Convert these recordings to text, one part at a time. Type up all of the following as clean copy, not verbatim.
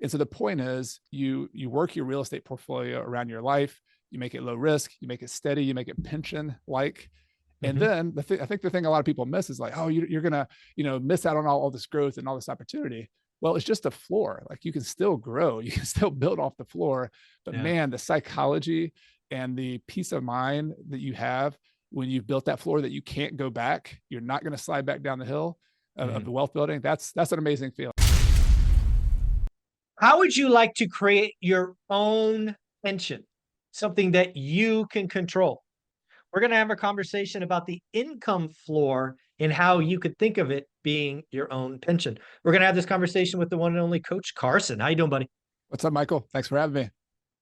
And so the point is you work your real estate portfolio around your life, you make it low risk, you make it steady, you make it pension like. And Hmm. then I think the thing a lot of people miss is like, oh, you're gonna, miss out on all this growth and all this opportunity. Well, it's just a floor. Like you can still grow, you can still build off the floor. But Yeah. man, the psychology and the peace of mind that you have when you've built that floor that you can't go back, you're not going to slide back down the hill of Mhm. the wealth building. That's an amazing feeling. How would you like to create your own pension? Something that you can control. We're going to have a conversation about the income floor and how you could think of it being your own pension. We're going to have this conversation with the one and only Coach Carson. How you doing, buddy? What's up, Michael? Thanks for having me.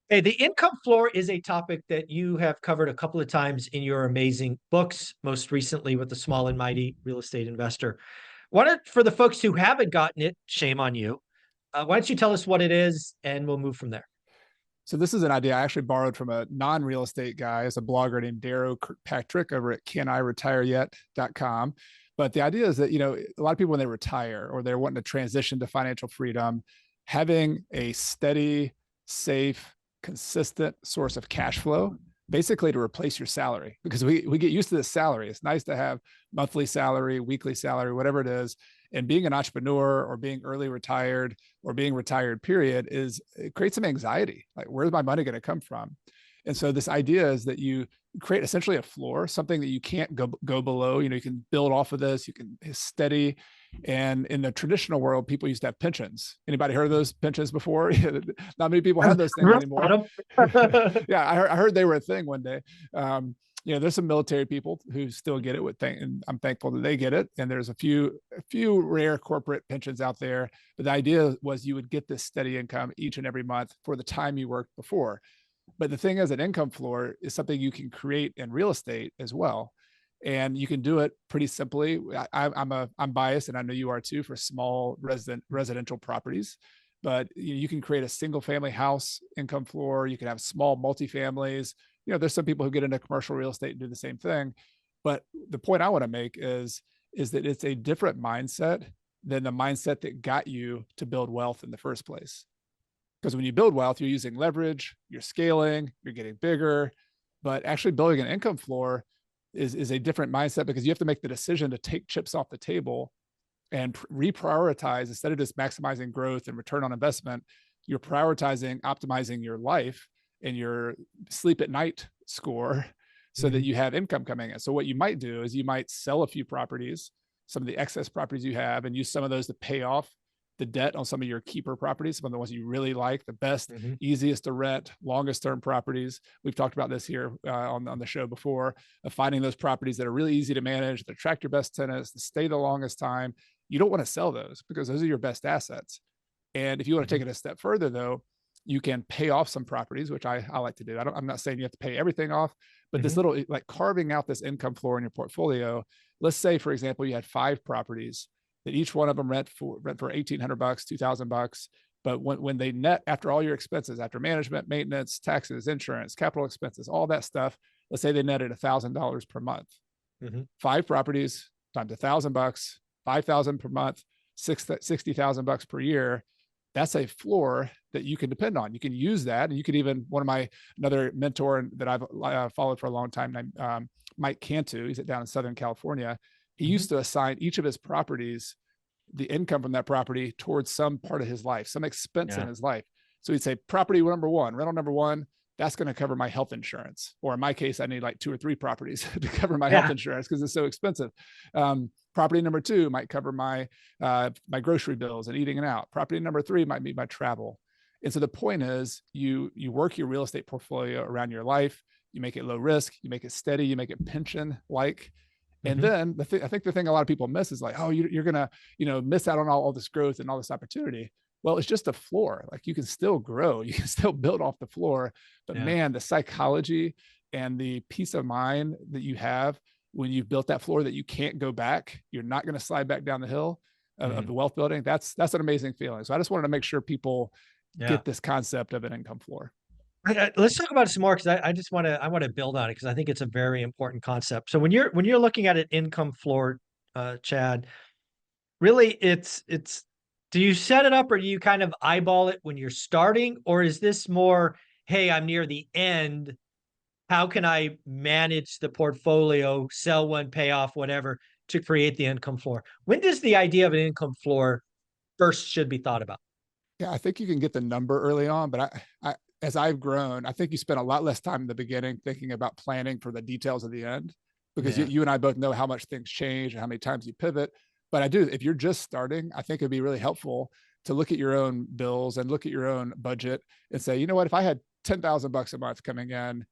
Hey, the income floor is a topic that you have covered a couple of times in your amazing books, most recently with the Small and Mighty Real Estate Investor. Why don't, for the folks who haven't gotten it, shame on you. Why don't you tell us what it is and we'll move from there? So this is an idea I actually borrowed from a non-real estate guy, as a blogger named Darrow Kirkpatrick over at caniretireyet.com. But the idea is that, a lot of people when they retire or they're wanting to transition to financial freedom, having a steady, safe, consistent source of cash flow, basically to replace your salary, because we get used to this salary. It's nice to have monthly salary, weekly salary, whatever it is. And being an entrepreneur or being early retired or being retired period it creates some anxiety. Like, where's my money going to come from? And so this idea is that you create essentially a floor, something that you can't go below. You can build off of this, you can steady. And in the traditional world, people used to have pensions. Anybody heard of those pensions before? Not many people have those things anymore. Yeah, I heard they were a thing one day. There's some military people who still get it and I'm thankful that they get it. And there's a few rare corporate pensions out there. But the idea was you would get this steady income each and every month for the time you worked before. But the thing is, an income floor is something you can create in real estate as well. And you can do it pretty simply. I'm biased, and I know you are too, for small residential properties. But you can create a single family house income floor. You can have small multifamilies. There's some people who get into commercial real estate and do the same thing. But the point I want to make is that it's a different mindset than the mindset that got you to build wealth in the first place. Because when you build wealth, you're using leverage, you're scaling, you're getting bigger. But actually building an income floor is a different mindset, because you have to make the decision to take chips off the table and reprioritize. Instead of just maximizing growth and return on investment, you're prioritizing optimizing your life and your sleep at night score so that you have income coming in. So what you might do is you might sell a few properties, some of the excess properties you have, and use some of those to pay off the debt on some of your keeper properties, some of the ones you really like, the best, easiest to rent, longest term properties. We've talked about this here on the show before, of finding those properties that are really easy to manage, that attract your best tenants, that stay the longest time. You don't want to sell those because those are your best assets. And if you want to take it a step further, though, you can pay off some properties, which I like to do. I'm not saying you have to pay everything off, but this little, like, carving out this income floor in your portfolio. Let's say, for example, you had 5 properties that each one of them rent for $1,800, $2,000. But when they net after all your expenses, after management, maintenance, taxes, insurance, capital expenses, all that stuff, let's say they netted $1,000 per month. 5 properties times $1,000, 5,000 per month, $60,000 per year. That's a floor that you can depend on. You can use that. And you could even, another mentor that I've followed for a long time, named Mike Cantu, he's down in Southern California. He used to assign each of his properties, the income from that property, towards some part of his life, some expense in his life. So he'd say, property number 1, rental number 1, that's going to cover my health insurance. Or in my case, I need like 2 or 3 properties to cover my health insurance because it's so expensive. Property number 2 might cover my grocery bills and eating out. Property number 3 might be my travel. And so the point is, you work your real estate portfolio around your life. You make it low risk. You make it steady. You make it pension like. And then I think the thing a lot of people miss is like, oh, you're gonna miss out on all this growth and all this opportunity. Well, it's just a floor. Like, you can still grow, you can still build off the floor. But man, the psychology and the peace of mind that you have when you've built that floor, that you can't go back, you're not going to slide back down the hill of the wealth building. That's an amazing feeling. So I just wanted to make sure people get this concept of an income floor. Let's talk about it some more, because I want to build on it, because I think it's a very important concept. So when you're looking at an income floor, Chad, really it's Do you set it up or do you kind of eyeball it when you're starting? Or is this more, hey, I'm near the end. How can I manage the portfolio, sell one, pay off, whatever, to create the income floor? When does the idea of an income floor first should be thought about? Yeah, I think you can get the number early on, but as I've grown, I think you spend a lot less time in the beginning thinking about planning for the details of the end, because Yeah. you and I both know how much things change and how many times you pivot. But I do, if you're just starting, I think it'd be really helpful to look at your own bills and look at your own budget and say, you know what, if I had $10,000 a month coming in,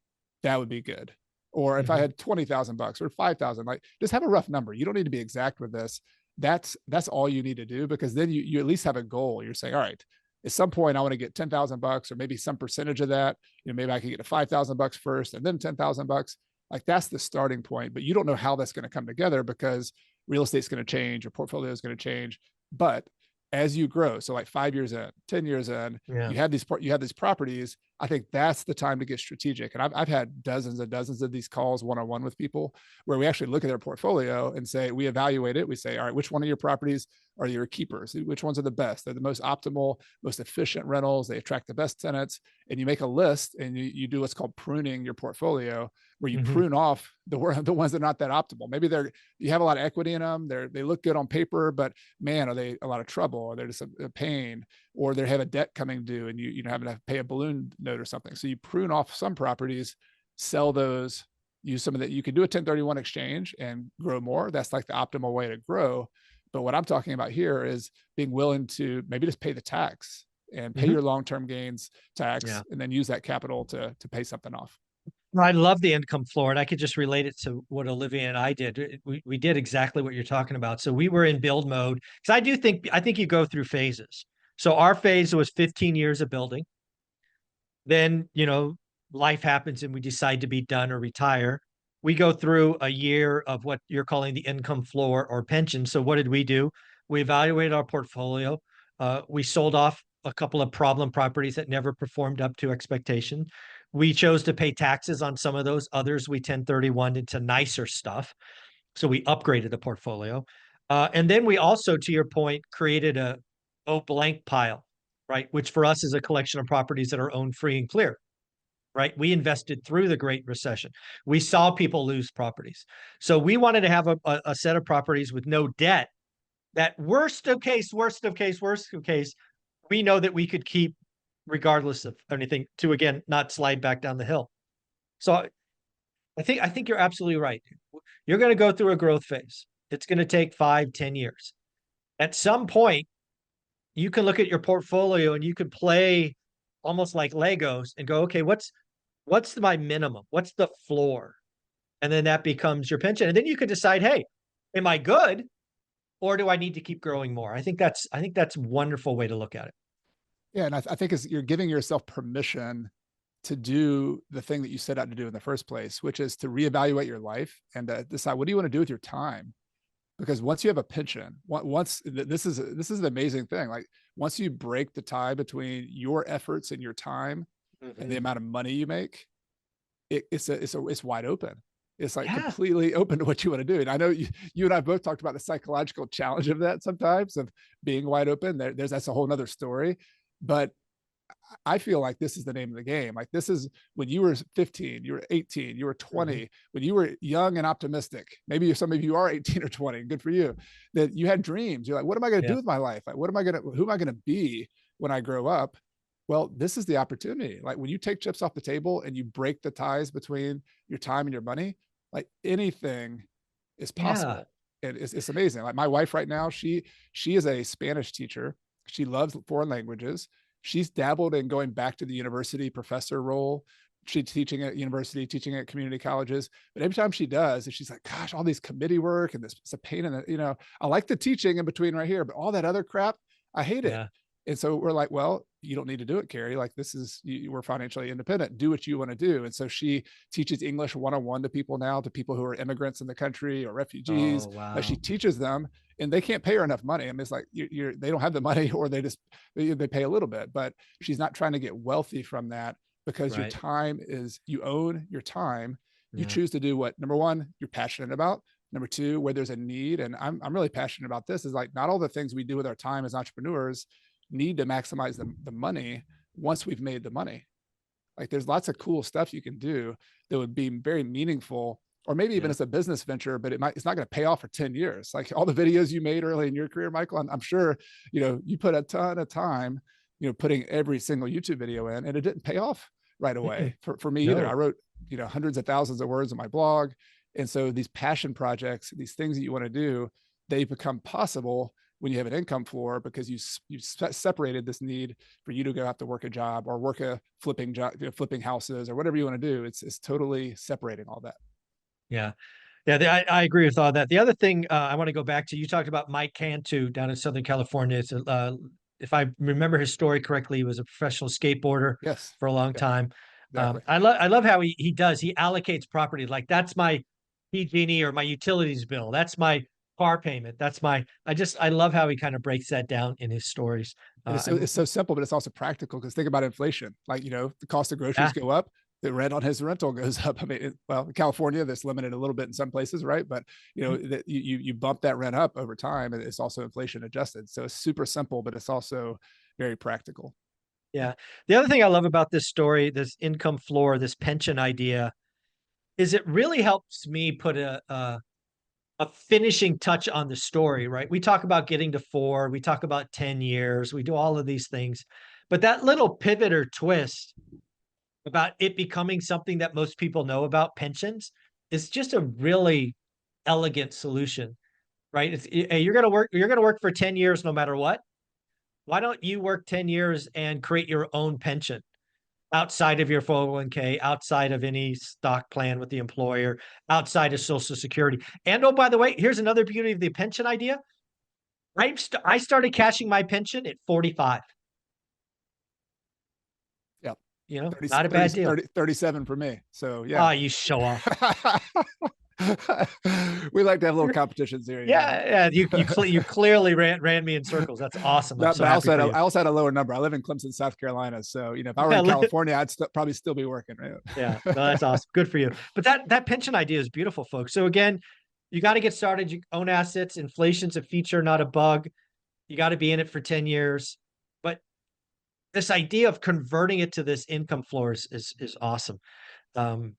that would be good. Or if I Mhm. had 20,000 bucks or 5,000, like just have a rough number. You don't need to be exact with this. That's all you need to do, because then you at least have a goal. You're saying, all right, at some point I want to get 10,000 bucks, or maybe some percentage of that. Maybe I can get to 5,000 bucks first and then 10,000 bucks. Like that's the starting point, but you don't know how that's going to come together, because real estate's going to change, your portfolio is going to change. But as you grow, so like 5 years in, 10 years in, Yeah. you have these properties. I think that's the time to get strategic. And I've had dozens and dozens of these calls one-on-one with people, where we actually look at their portfolio and say, we evaluate it. We say, all right, which one of your properties are your keepers? Which ones are the best? They're the most optimal, most efficient rentals. They attract the best tenants. And you make a list and you do what's called pruning your portfolio, where you Mhm. prune off the ones that are not that optimal. Maybe you have a lot of equity in them. They look good on paper, but man, are they a lot of trouble? Or they're just a pain, or they have a debt coming due and you having to pay a balloon note or something. So you prune off some properties, sell those, use some of that. You can do a 1031 exchange and grow more. That's like the optimal way to grow. But what I'm talking about here is being willing to maybe just pay the tax and pay Mhm. your long-term gains tax, Yeah. and then use that capital to pay something off. I love the income floor, and I could just relate it to what Olivia and I did. We did exactly what you're talking about. So we were in build mode, because I think you go through phases. So our phase was 15 years of building. Then, life happens and we decide to be done or retire. We go through a year of what you're calling the income floor or pension. So what did we do? We evaluated our portfolio. We sold off a couple of problem properties that never performed up to expectation. We chose to pay taxes on some of those. Others we 1031 into nicer stuff. So we upgraded the portfolio. And then we also, to your point, created a blank pile, right? Which for us is a collection of properties that are owned free and clear, right? We invested through the Great Recession. We saw people lose properties. So we wanted to have a set of properties with no debt, that worst of case, worst of case, worst of case, we know that we could keep regardless of anything, to again not slide back down the hill. So I think you're absolutely right. You're going to go through a growth phase. It's going to take 5, 10 years. At some point, you can look at your portfolio and you can play almost like Legos and go, okay, what's my minimum? What's the floor? And then that becomes your pension. And then you can decide, hey, am I good, or do I need to keep growing more? I think that's a wonderful way to look at it. Yeah, and I think you're giving yourself permission to do the thing that you set out to do in the first place, which is to reevaluate your life and decide, what do you want to do with your time? Because once you have a pension, this is the amazing thing. Like once you break the tie between your efforts and your time and the Mhm. amount of money you make, it's wide open. It's like Yeah. completely open to what you want to do. And I know you and I both talked about the psychological challenge of that sometimes, of being wide open. That's a whole nother story. But I feel like this is the name of the game. Like this is when you were 15, you were 18, you were Mhm. 20, when you were young and optimistic. Maybe some of you are 18 or 20, good for you, that you had dreams. You're like, what am I going to do Yeah. with my life? Like, who am I going to be when I grow up? Well, this is the opportunity. Like when you take chips off the table and you break the ties between your time and your money, like anything is Yeah. possible. And it's amazing. Like my wife right now, she is a Spanish teacher. She loves foreign languages. She's dabbled in going back to the university professor role. She's teaching at university, teaching at community colleges. But every time she does, she's like, gosh, all these committee work and this, it's a pain in the, I like the teaching in between right here, but all that other crap, I hate it. Yeah. And so we're like, well, you don't need to do it, Carrie. Like we're financially independent. Do what you want to do. And so she teaches English one-on-one to people now, to people who are immigrants in the country or refugees. Oh, Like she wow. teaches them, and they can't pay her enough money. I mean, it's like they don't have the money, or they pay a little bit, but she's not trying to get wealthy from that, because your Right. time is, you own your time. You Yeah. choose to do what, number one, you're passionate about. Number two, where there's a need, and I'm really passionate about this, is like not all the things we do with our time as entrepreneurs need to maximize the money once we've made the money. Like there's lots of cool stuff you can do that would be very meaningful, or maybe even Yeah. it's a business venture, but it's not going to pay off for 10 years. Like all the videos you made early in your career, Michael, I'm sure, you put a ton of time, putting every single YouTube video in, and it didn't pay off right Mm-mm. away for me either. I No. wrote, hundreds of thousands of words on my blog. And so these passion projects, these things that you want to do, they become possible when you have an income floor, because you separated this need for you to go have to work a job or work a flipping job, flipping houses or whatever you want to do. It's totally separating all that. Yeah. Yeah, I agree with all that. The other thing I want to go back to, you talked about Mike Cantu down in Southern California. If I remember his story correctly, he was a professional skateboarder Yes. for a long Yeah, time. exactly. I love how he allocates property. Like that's my PG&E or my utilities bill. That's my car payment. I love how he kind of breaks that down in his stories. And it's so simple, but it's also practical, because think about inflation. Like, the cost of groceries Yeah. go up, the rent on his rental goes up. I mean, well, in California, that's limited a little bit in some places, right? But that you bump that rent up over time, and it's also inflation adjusted. So it's super simple, but it's also very practical. Yeah. The other thing I love about this story, this income floor, this pension idea, is it really helps me put a finishing touch on the story, right? We talk about getting to 4, we talk about 10 years, we do all of these things. But that little pivot or twist about it becoming something that most people know about pensions is just a really elegant solution, right? Hey, you're going to work for 10 years no matter what. Why don't you work 10 years and create your own pension outside of your 401k, outside of any stock plan with the employer, outside of Social Security? And oh, by the way, here's another beauty of the pension idea. I started cashing my pension at 45. Yeah. 30, Not a 30, bad deal. 30, 37 for me. So yeah. Oh, you show off. We like to have little competitions here. Yeah, yeah. You clearly ran me in circles. That's awesome. I'm But so I happy also for you. I also had a lower number. I live in Clemson, South Carolina. So, if I were Yeah, in California, I'd probably still be working. Right? yeah. No, that's awesome. Good for you. But that pension idea is beautiful, folks. So again, you got to get started. You own assets. Inflation's a feature, not a bug. You got to be in it for 10 years. But this idea of converting it to this income floor is awesome. Um,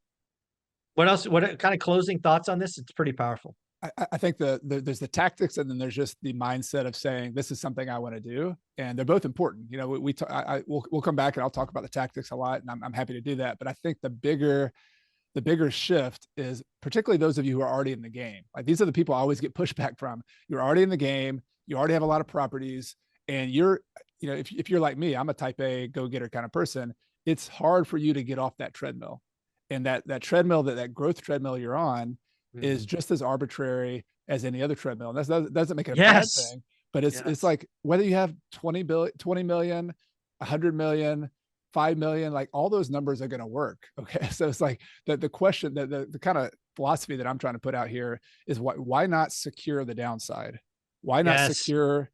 what else? What kind of closing thoughts on this? It's pretty powerful. I think there's the tactics, and then there's just the mindset of saying this is something I want to do, and they're both important. We'll come back and I'll talk about the tactics a lot, and I'm happy to do that. But I think the bigger shift is, particularly those of you who are already in the game. Like, these are the people I always get pushback from. You're already in the game. You already have a lot of properties, and if you're like me, I'm a type A go-getter kind of person. It's hard for you to get off that treadmill, and that treadmill, that growth treadmill you're on, is Mhm. just as arbitrary as any other treadmill. And that doesn't make it a bad Yes. thing, but it's Yes. like whether you have 20 million, 100 million, 5 million, like all those numbers are going to work. Okay. So it's like the question, the kind of philosophy that I'm trying to put out here is, why not secure the downside? Why not Yes. secure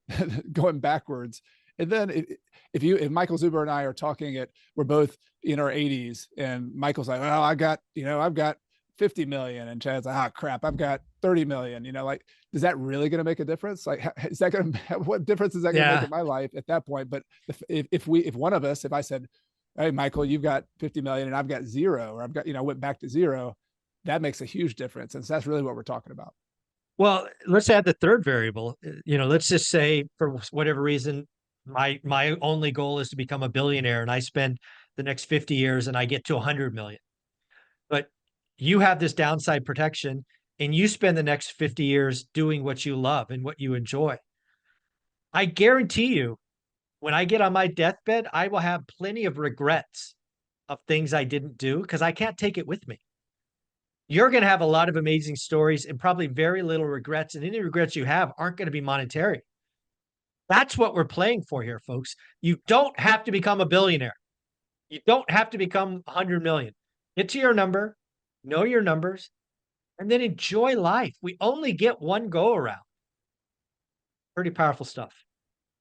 going backwards? And then if Michael Zuber and I are talking we're both in our 80s, and Michael's like, well, I've got 50 million, and Chad's like, oh crap, I've got 30 million, like, is that really going to make a difference? Like, is that going to, what difference is that going to make Yeah. in my life at that point? But if one of us, if I said, hey, Michael, you've got 50 million and I've got zero, or I've got, went back to zero, that makes a huge difference. And so that's really what we're talking about. Well, let's add the third variable. Let's just say for whatever reason, my only goal is to become a billionaire, and I spend the next 50 years and I get to 100 million. But you have this downside protection, and you spend the next 50 years doing what you love and what you enjoy. I guarantee you, when I get on my deathbed, I will have plenty of regrets of things I didn't do because I can't take it with me. You're going to have a lot of amazing stories and probably very little regrets. And any regrets you have aren't going to be monetary. That's what we're playing for here, folks. You don't have to become a billionaire. You don't have to become 100 million. Get to your number, know your numbers, and then enjoy life. We only get one go around. Pretty powerful stuff.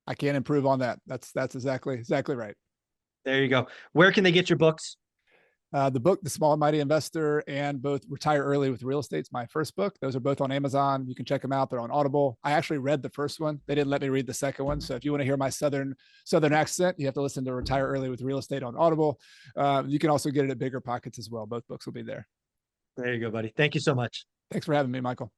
I can't improve on that. That's exactly right. There you go. Where can they get your books? The book, The Small and Mighty Investor, and both Retire Early with Real Estate's my first book. Those are both on Amazon. You can check them out. They're on Audible. I actually read the first one. They didn't let me read the second one. So if you want to hear my Southern accent, you have to listen to Retire Early with Real Estate on Audible. You can also get it at Bigger Pockets as well. Both books will be there. There you go, buddy. Thank you so much. Thanks for having me, Michael.